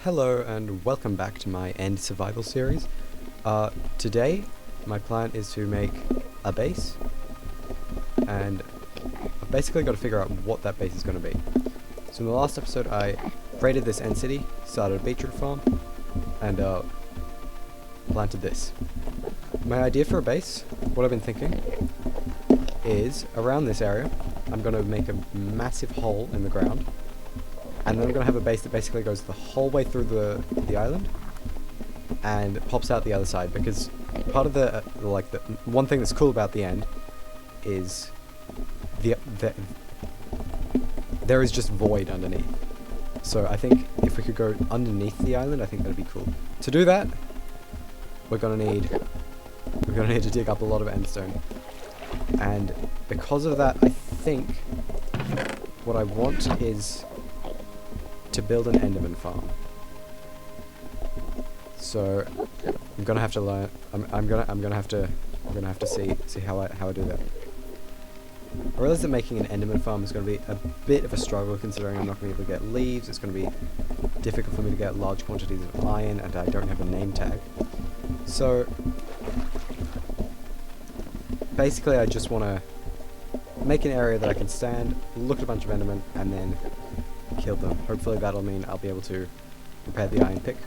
Hello and welcome back to my End Survival series. Today my plan is to make a base, and I've basically got to figure out what that base is going to be. So in the last episode I raided this end city, started a beetroot farm, and planted this. My idea for a base, what I've been thinking, is around this area I'm going to make a massive hole in the ground, and then I'm going to have a base that basically goes the whole way through the island and pops out the other side, because part of the one thing that's cool about the end is there is just void underneath. So I think if we could go underneath the island, I think that'd be cool. To do that, we're gonna need to dig up a lot of endstone, and because of that, I think what I want is to build an enderman farm. So I'm gonna have to learn. I'm gonna have to see how I do that. I realize that making an enderman farm is going to be a bit of a struggle, considering I'm not going to be able to get leaves. It's going to be difficult for me to get large quantities of iron, and I don't have a name tag. So basically I just want to make an area that I can stand, look at a bunch of endermen, and then kill them. Hopefully that'll mean I'll be able to repair the iron pick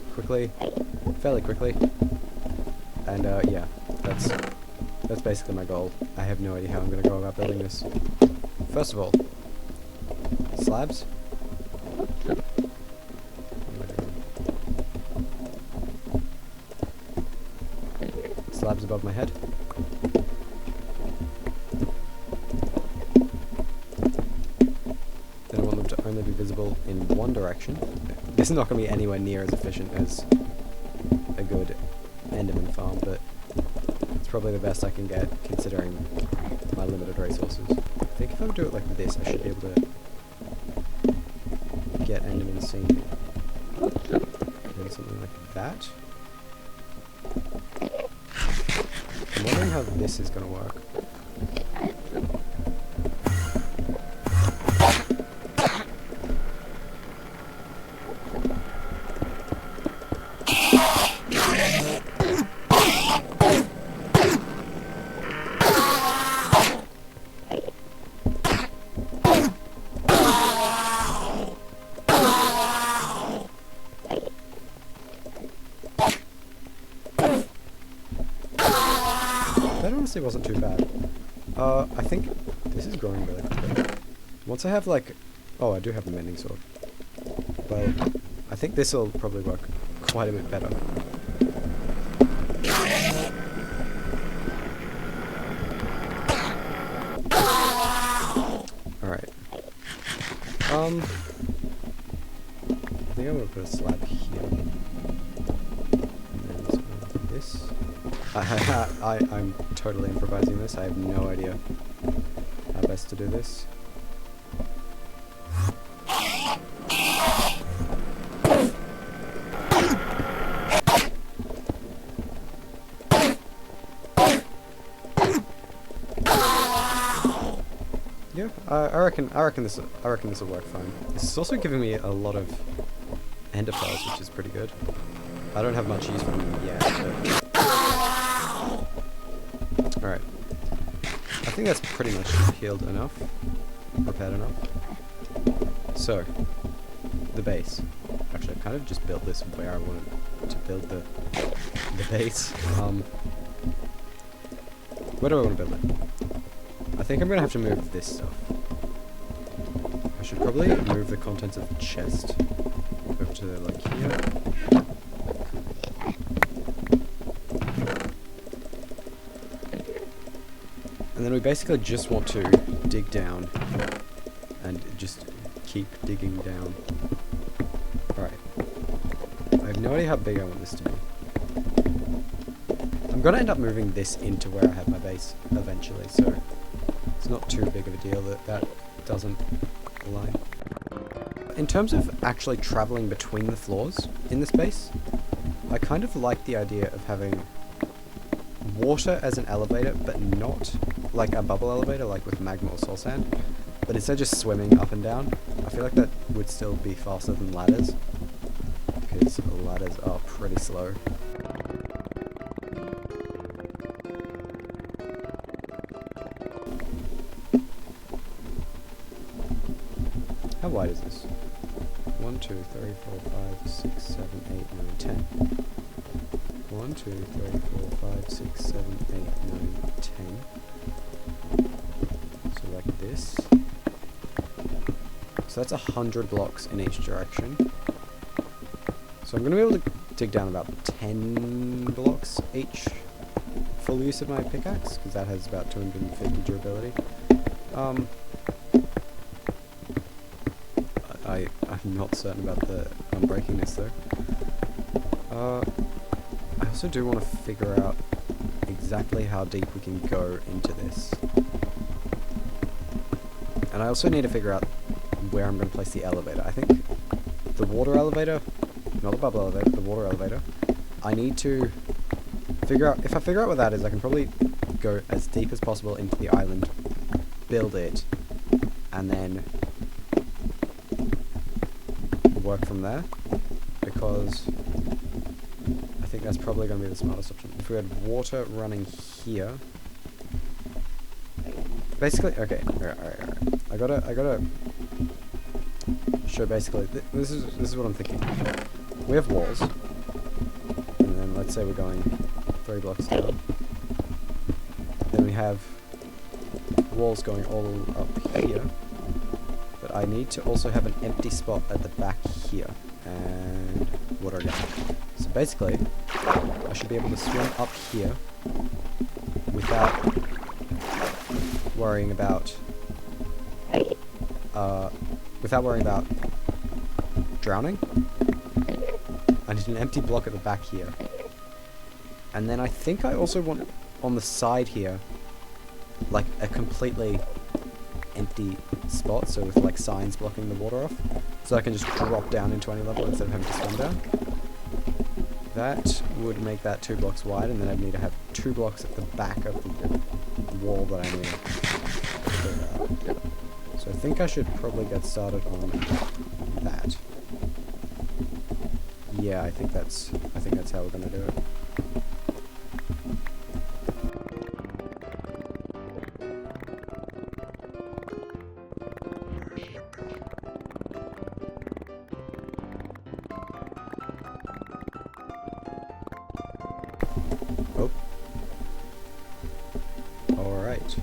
fairly quickly. And yeah, that's basically my goal. I have no idea how I'm going to go about building this. First of all, slabs. Slabs above my head. Then I want them to only be visible in one direction. This is not going to be anywhere near as efficient as a good enderman farm, but it's probably the best I can get considering my limited resources. I think if I would do it like this, I should be able to get endermen seen. Then something like that. I'm wondering how this is going to work. That honestly wasn't too bad. I think this is growing really quickly. Once I have oh, I do have a mending sword. Well, I think this will probably work quite a bit better. Alright. I think I'm gonna put a slab here. And then something like this. I'm totally improvising this. I have no idea how best to do this. Yeah, I reckon this will work fine. This is also giving me a lot of ender pearls, which is pretty good. I don't have much use for them yet, but alright. I think that's pretty much healed enough. Repaired enough. So, the base. Actually, I kind of just built this where I wanted to build the base. Where do I want to build it? I think I'm going to have to move this stuff. I should probably move the contents of the chest over to here. And then we basically just want to dig down and just keep digging down. Alright. I have no idea how big I want this to be. I'm going to end up moving this into where I have my base eventually, so it's not too big of a deal that doesn't align. In terms of actually traveling between the floors in this base, I kind of like the idea of having water as an elevator, but not like a bubble elevator like with magma or soul sand, but instead just swimming up and down. I feel like that would still be faster than ladders, because ladders are pretty slow. How wide is this? 1, 2, 3, 4, 5, 6, 7, 8, 9, 10. 1, 2, 3, 4, 5, 6, 7, 8, 9, 10. So like this. So that's 100 blocks in each direction. So I'm going to be able to dig down about 10 blocks each. Full use of my pickaxe, because that has about 250 durability. I'm not certain about the unbreakingness though. I also do want to figure out exactly how deep we can go into this. And I also need to figure out where I'm going to place the elevator. I think the water elevator, not the bubble elevator, the water elevator, I need to figure out, if I figure out what that is, I can probably go as deep as possible into the island, build it, and then work from there, because I think that's probably going to be the smartest option. If we had water running here, basically, okay, alright. I gotta show basically, this is what I'm thinking. We have walls, and then let's say we're going 3 blocks down. Then we have walls going all up here. But I need to also have an empty spot at the back here, and water again. So basically, I should be able to swim up here without worrying about drowning. I need an empty block at the back here, and then I think I also want on the side here, like a completely empty spot, so with like signs blocking the water off, so I can just drop down into any level instead of having to swim down. That would make that 2 blocks wide, and then I'd need to have 2 blocks at the back of the wall that I need. So I think I should probably get started on that. Yeah, I think that's how we're gonna do it. Oh. Alright.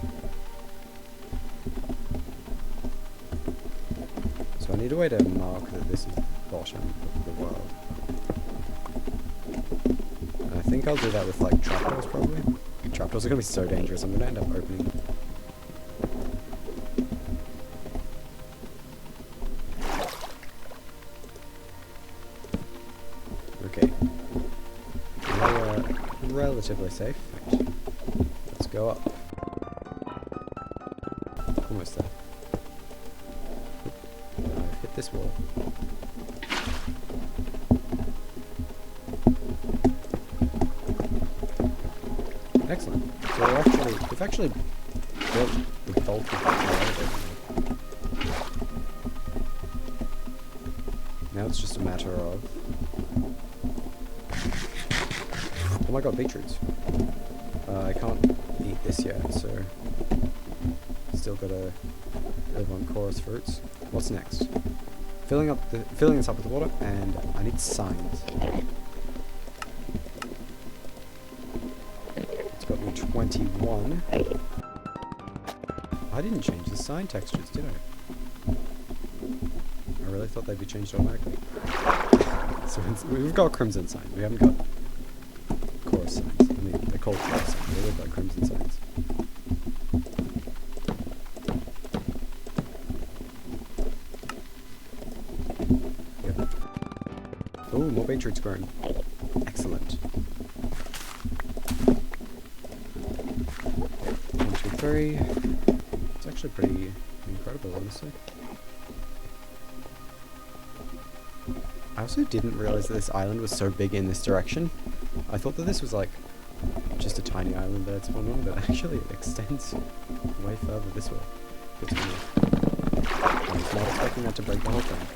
So I need a way to mark that this is the bottom of the world. And I think I'll do that with like trapdoors probably. Trapdoors are gonna be so dangerous, I'm gonna end up opening them. Okay. Now we're relatively safe. Right. Let's go up. Almost there. I've hit this wall. Excellent. So we've actually built the bulk of the elevator. Now it's just a matter of... Oh my god, beetroots. I can't eat this yet, so... Still gotta live on chorus fruits. What's next? Filling this up with water, and I need signs. It's got me 21. I didn't change the sign textures, did I? I really thought they'd be changed automatically. So we've got crimson signs, we haven't got chorus signs. I mean, they're called chorus signs, they look like crimson signs. Yep. Oh, more beetroots grown. Excellent. 1, 2, 3. It's actually pretty incredible, honestly. I also didn't realize that this island was so big in this direction. I thought that this was like just a tiny island that it's spawned on, but actually it extends way further this way. I was not expecting that to break the whole thing.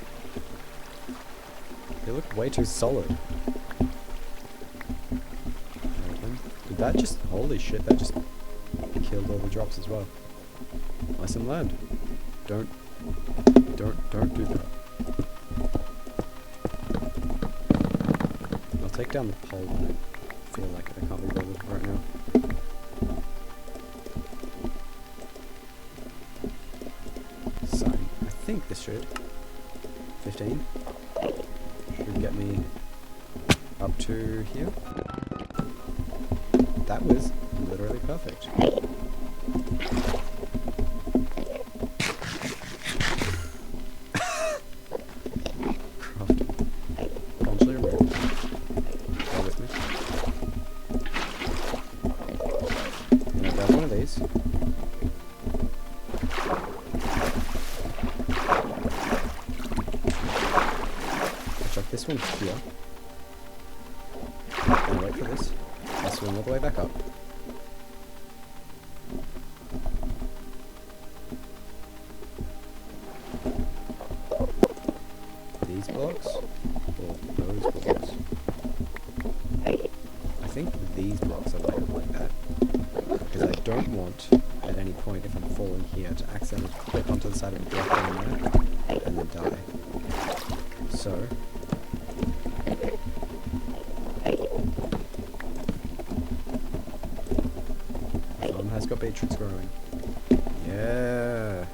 They look way too solid. Did that just... Holy shit, that just killed all the drops as well. Lesson learned. Don't do that. I'll take down the pole when I feel like it. I can't be bothered right now. Sign. I think this should. 15. Should get me up to here. That was literally perfect. Crafting. Eventually removed. Bear with me. I'm gonna grab one of these. Chuck this one here. And wait for this. I'll swing all the way back up. These blocks, or those blocks. I think these blocks are like that. Because I don't want, at any point if I'm falling here, to accidentally click onto the side of a block down there, and then die. So... has got beetroots growing. Yeah.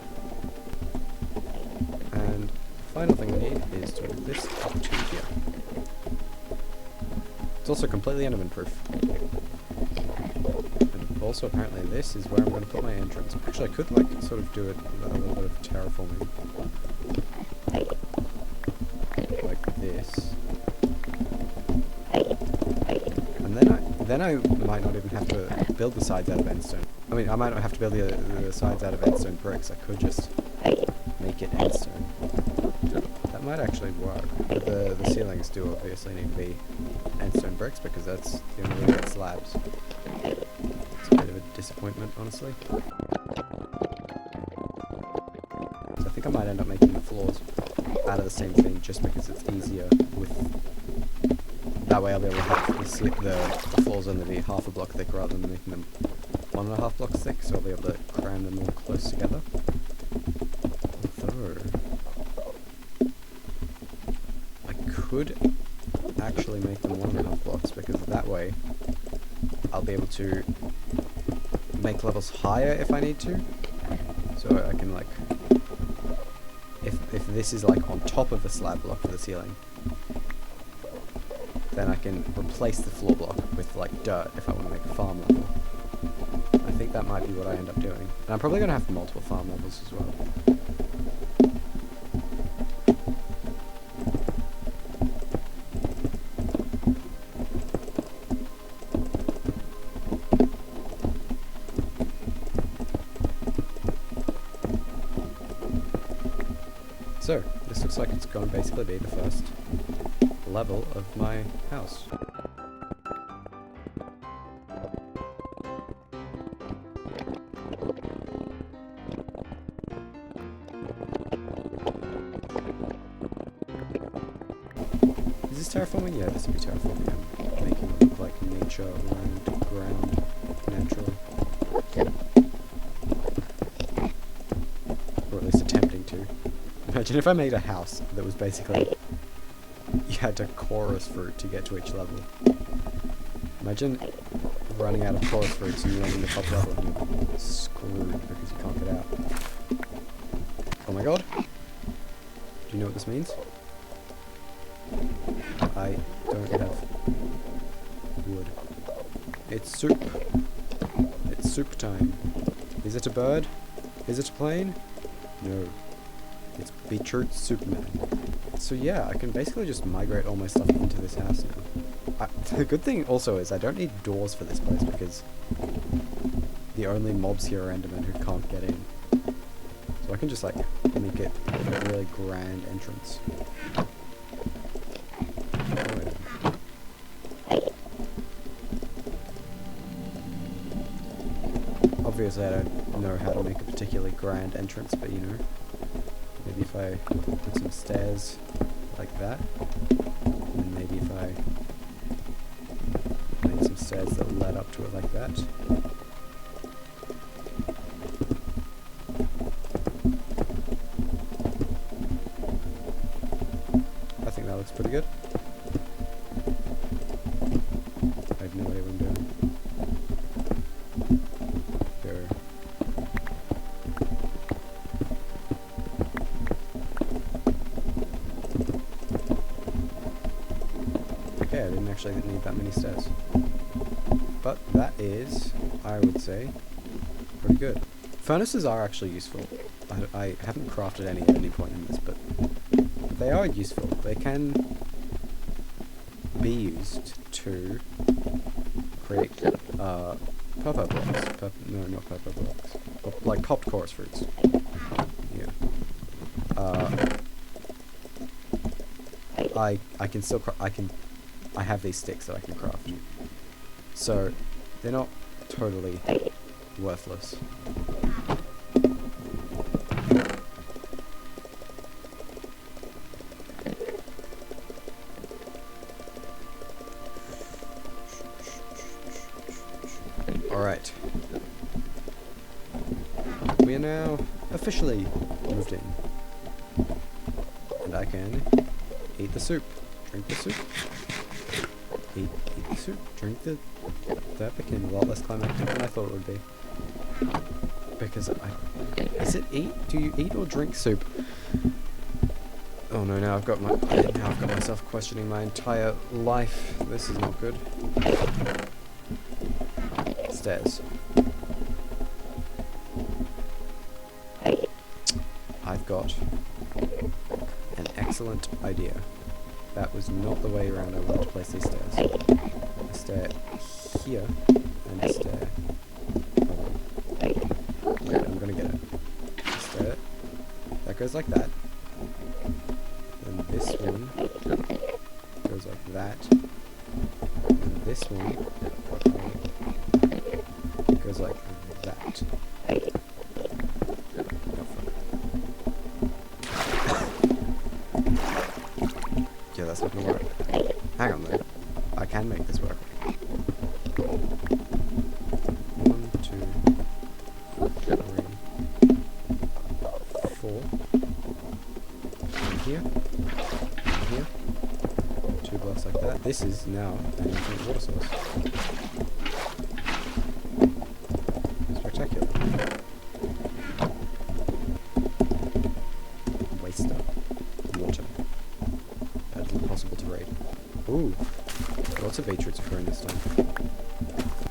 And the final thing we need is to move this up to here. It's also completely enderman proof. And also apparently this is where I'm going to put my entrance. Actually I could like sort of do it a little bit of terraforming. Like this. And then I might not even have to build the sides out of endstone. I mean, I might not have to build the sides out of endstone bricks. I could just make it endstone. That might actually work. But the ceilings do obviously need to be endstone bricks because that's the only way to get slabs. It's a bit of a disappointment, honestly. So I think I might end up making the floors out of the same thing just because it's easier with... That way I'll be able to have the floors only be half a block thick rather than making them 1.5 blocks thick, so I'll be able to cram them all close together. Although... I could actually make them 1.5 blocks because that way I'll be able to make levels higher if I need to. So I can like... If this is like on top of the slab block for the ceiling, then I can replace the floor block with like dirt if I want to make a farm level. I think that might be what I end up doing. And I'm probably going to have multiple farm levels as well. So, this looks like it's going to basically be the first level of my house. Is this terraforming? Yeah, this would be terraforming. I'm making it look like nature, land, ground, natural. Or at least attempting to. Imagine if I made a house that was basically... You had to chorus fruit to get to each level. Imagine running out of chorus fruits and you're on the top level and you're screwed because you can't get out. Oh my god. Do you know what this means? I don't have wood. It's soup. It's soup time. Is it a bird? Is it a plane? No. It's beetroot soup man. So yeah, I can basically just migrate all my stuff into this house now. The good thing also is I don't need doors for this place because the only mobs here are endermen who can't get in. So I can just like make it a really grand entrance. Obviously I don't know how to make a particularly grand entrance, but you know, maybe if I put some stairs like that. stairs that led up to it like that. I think that looks pretty good. I have no idea what I'm doing. Okay, I didn't actually need that many stairs. But that is, I would say, pretty good. Furnaces are actually useful. I haven't crafted any at any point in this, but they are useful. They can be used to create purple blocks. No, not purple blocks. Like popped chorus fruits. Yeah. I can still I have these sticks that I can craft. So they're not totally worthless. Alright. We are now officially moved in. And I can eat the soup. Drink the soup. Eat the soup. Drink the... That became a lot less climactic than I thought it would be. Because is it eat? Do you eat or drink soup? Oh no, now I've got myself questioning my entire life. This is not good. Stairs. I've got an excellent idea. That was not the way around I wanted to place these stairs. A stair here and a stair. Okay, I'm gonna get it. A stair that goes like that. Then this one goes like that. And this one goes like that. Yeah, that's not gonna work. Hang on though. I can make this work. 1, 2, 3, 4. And here. And here. 2 blocks like that. This is now an infinite water source. Spectacular. Waste of water. That is impossible to read. Ooh, lots of beetroots occurring this time.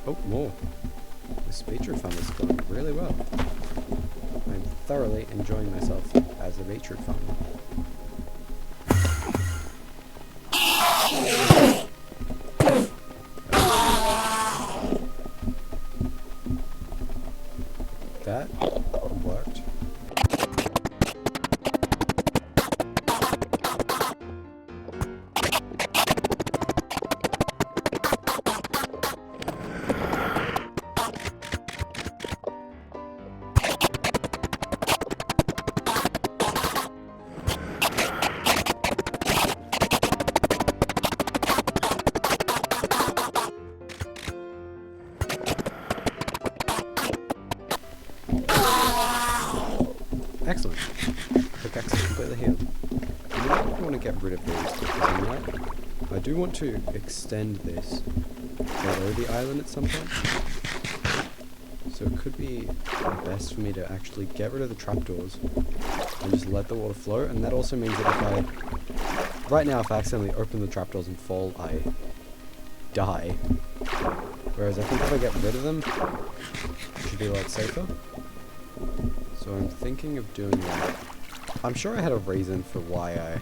Oh, more. This beetroot farm is going really well. I'm thoroughly enjoying myself as a beetroot farmer. That worked. Excellent. Pickaxe is completely healed. I might want to get rid of these because I do want to extend this below the island at some point. So it could be best for me to actually get rid of the trapdoors and just let the water flow. And that also means that if right now if I accidentally open the trapdoors and fall, I die. Whereas I think if I get rid of them, it should be a lot safer. So I'm thinking of doing that. I'm sure I had a reason for why I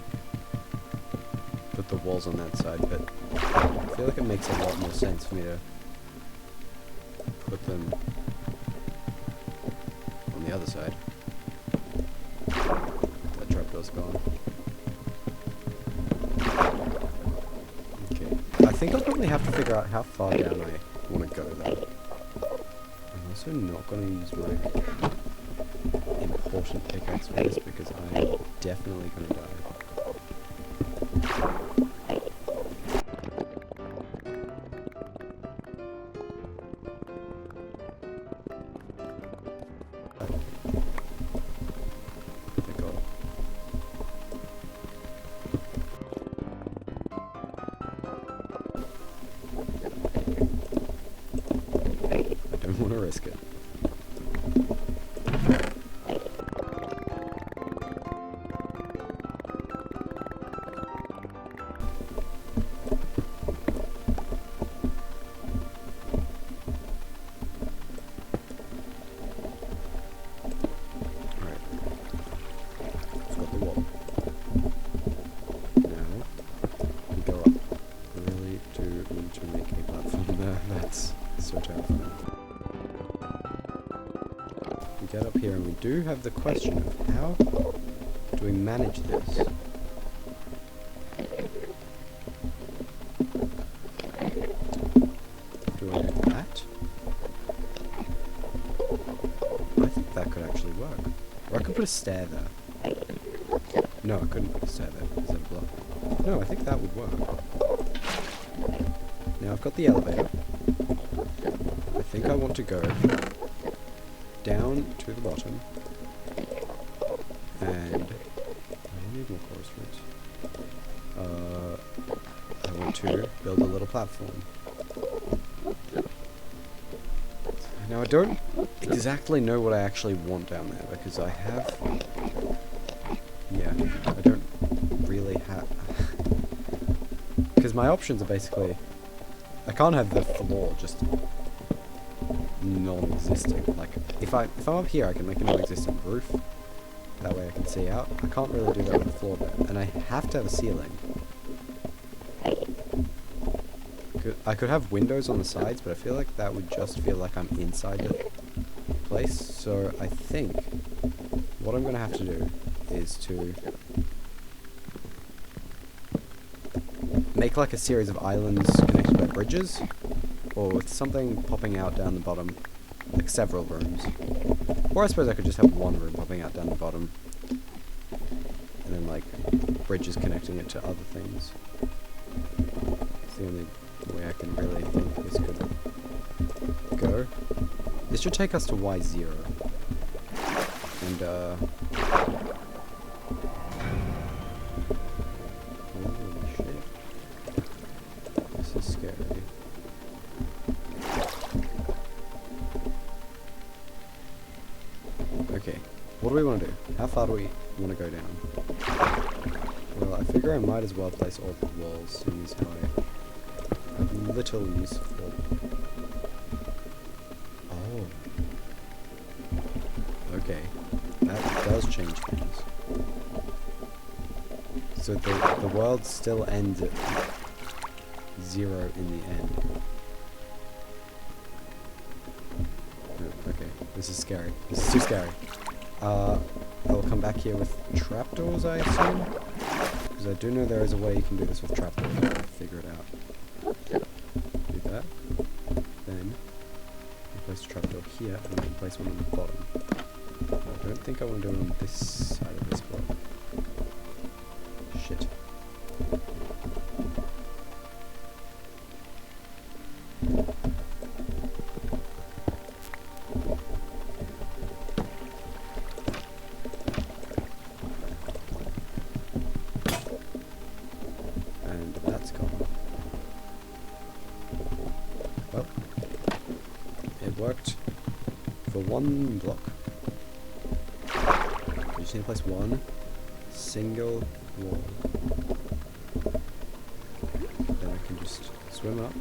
put the walls on that side, but I feel like it makes a lot more sense for me to put them on the other side. That trapdoor's gone. Okay. I think I'll probably have to figure out how far down I want to go though. I'm also not going to use my important pickaxe for this because I'm definitely going to die. risk it. Get up here, and we do have the question of how do we manage this? Do I do that? I think that could actually work. Or I could put a stair there. No, I couldn't put a stair there because of a block. No, I think that would work. Now I've got the elevator. I think I want to go down to the bottom, and I need more chorus roots. I want to build a little platform. Now I don't exactly know what I actually want down there, because I have, yeah, I don't really have, because my options are basically, I can't have the floor just non-existent. Like, if I'm up here, I can make a non-existent roof. That way I can see out. I can't really do that with the floor bed, and I have to have a ceiling. I could have windows on the sides, but I feel like that would just feel like I'm inside the place. So I think what I'm gonna have to do is to make like a series of islands connected by bridges, or with something popping out down the bottom, like several rooms. Or I suppose I could just have one room popping out down the bottom, and then like bridges connecting it to other things. It's the only way I can really think this could go. This should take us to Y0. And holy shit. This is scary. Okay, what do we want to do? How far do we want to go down? Well, I figure I might as well place all the walls, seeing as how I have little use for. Oh. Okay, that does change things. So the world still ends at 0 in the end. Okay, this is scary. This is too scary. I'll come back here with trapdoors, I assume? Because I do know there is a way you can do this with trapdoors. I'll figure it out. Do that. Then, we place a trapdoor here, and we can place one on the bottom. I don't think I want to do it on this side of this block. Shit. Well, it worked for one block. You just need to place one single wall. Then I can just swim up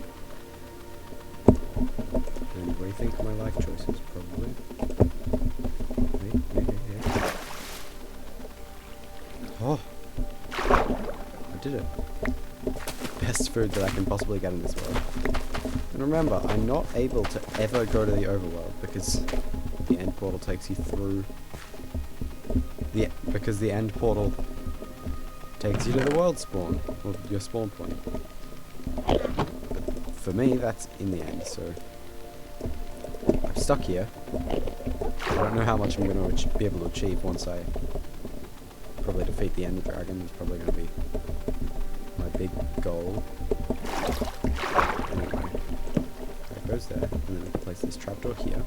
and rethink my life choices, probably. Hey. Oh! I did it. Best food that I can possibly get in this world. And remember, I'm not able to ever go to the overworld because the end portal takes you through. Because the end portal takes you to the world spawn, or your spawn point. But for me, that's in the end, so I'm stuck here. I don't know how much I'm going to be able to achieve once I probably defeat the Ender Dragon. It's probably going to be my big goal. Anyway, that goes there, and then we can place this trapdoor here,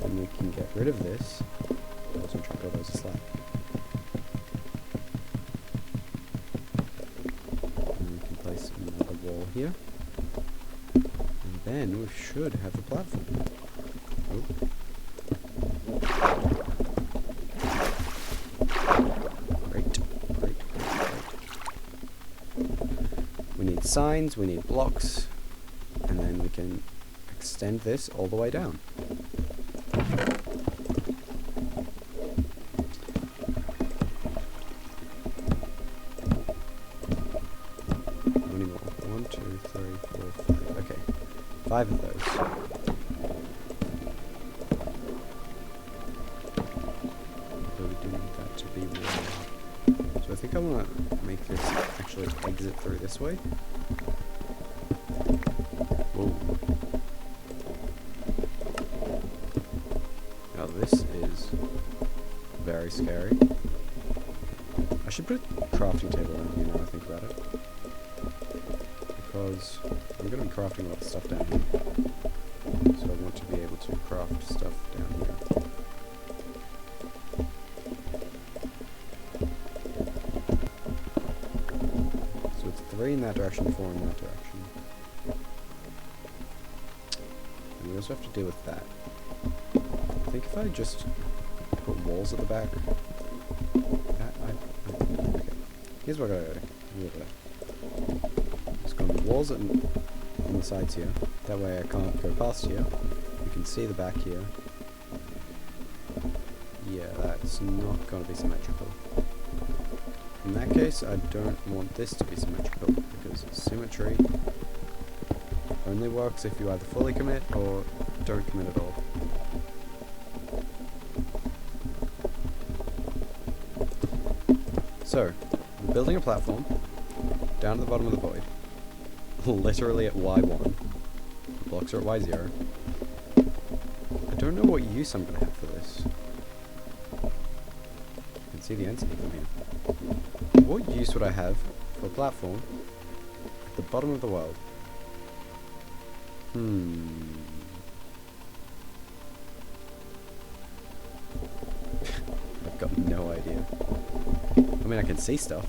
and we can get rid of this. There's some trapdoor, there's a slab. And we can place another wall here, and then we should have the platform. Oh. Great. We need signs, we need blocks, and then we can extend this all the way down. How many more? 1, 2, 3, 4, 5. Okay. 5 of those. So we do need that to be one. So I think I want to make this actually exit through this way. Whoa. Now this is very scary. I should put a crafting table down here now I think about it. Because I'm going to be crafting a lot of stuff down here. So I want to be able to craft stuff down here. So it's 3 in that direction, 4 in that direction. And we also have to deal with that. I think if I just put walls at the back... okay. Here's what I gotta do. It's going to be walls on the sides here. That way I can't go past here. You can see the back here. Yeah, that's not going to be symmetrical. In that case, I don't want this to be symmetrical, because symmetry only works if you either fully commit or don't commit at all. So, we're building a platform down to the bottom of the void, literally at Y1. The blocks are at Y0. I don't know what use I'm going to have for this. You can see the end city from here. What use would I have for a platform at the bottom of the world? I've got no idea. I mean, I can see stuff.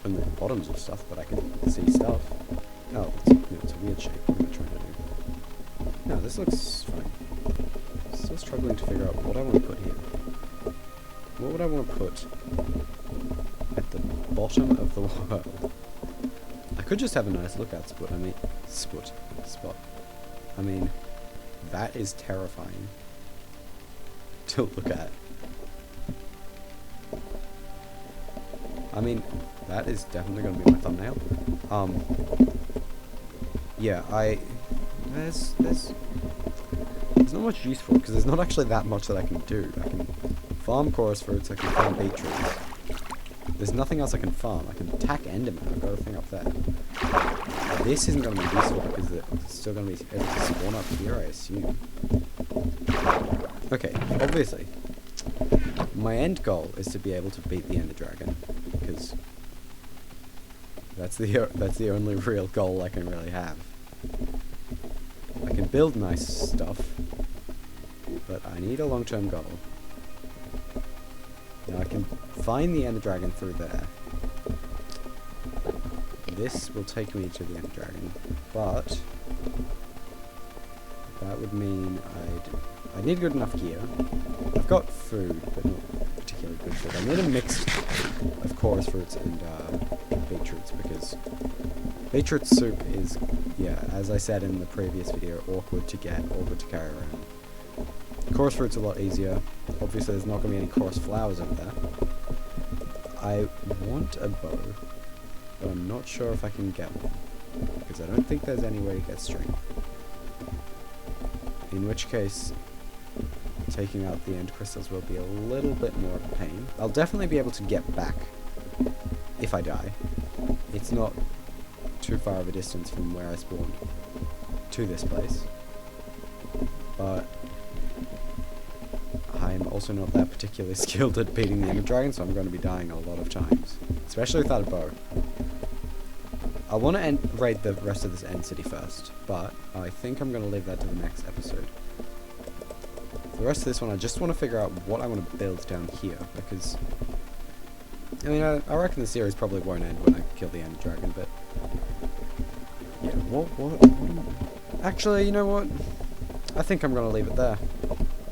And the bottoms of stuff, but I can see stuff. Oh, it's a weird shape. What am I trying to do? No, this looks fine. Still struggling to figure out what I want to put here. What would I want to put at the bottom of the world? I could just have a nice lookout spot. Spot. I mean, that is terrifying to look at. I mean, that is definitely going to be my thumbnail. Yeah, there's not much use for it, because there's not actually that much that I can do. I can farm chorus fruits, I can farm beetroots. There's nothing else I can farm. I can attack endermen, I've got a thing up there. This isn't going to be useful, because it's still going to be able to spawn up here, I assume. Okay, obviously, my end goal is to be able to beat the ender dragon, because that's the only real goal I can really have. I can build nice stuff, but I need a long-term goal. Now I can find the ender dragon through there. This will take me to the ender dragon, but that would mean I'd need good enough gear. I've got food, but not particularly good food. I need a mix of chorus fruits and beetroots, because beetroot soup is, yeah, as I said in the previous video, awkward to get, awkward to carry around. Chorus fruit's a lot easier. Obviously there's not going to be any chorus flowers over there. I want a bow, but I'm not sure if I can get one, because I don't think there's any way to get string. In which case, taking out the end crystals will be a little bit more of a pain. I'll definitely be able to get back if I die. It's not too far of a distance from where I spawned to this place, but I'm also not that particularly skilled at beating the ender dragon, so I'm going to be dying a lot of times, especially without a bow. I want to raid the rest of this end city first, but I think I'm going to leave that to the next episode. For the rest of this one, I just want to figure out what I want to build down here, because I mean, I reckon the series probably won't end when I kill the ender dragon, but yeah, what actually, you know what? I think I'm gonna leave it there.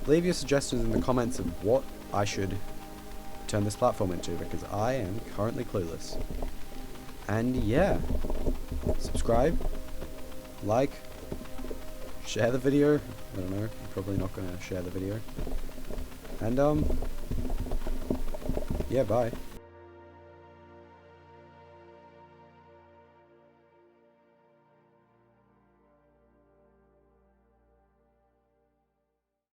Leave your suggestions in the comments of what I should turn this platform into, because I am currently clueless. And yeah, subscribe, like, share the video. I don't know, I'm probably not gonna share the video. And yeah, bye.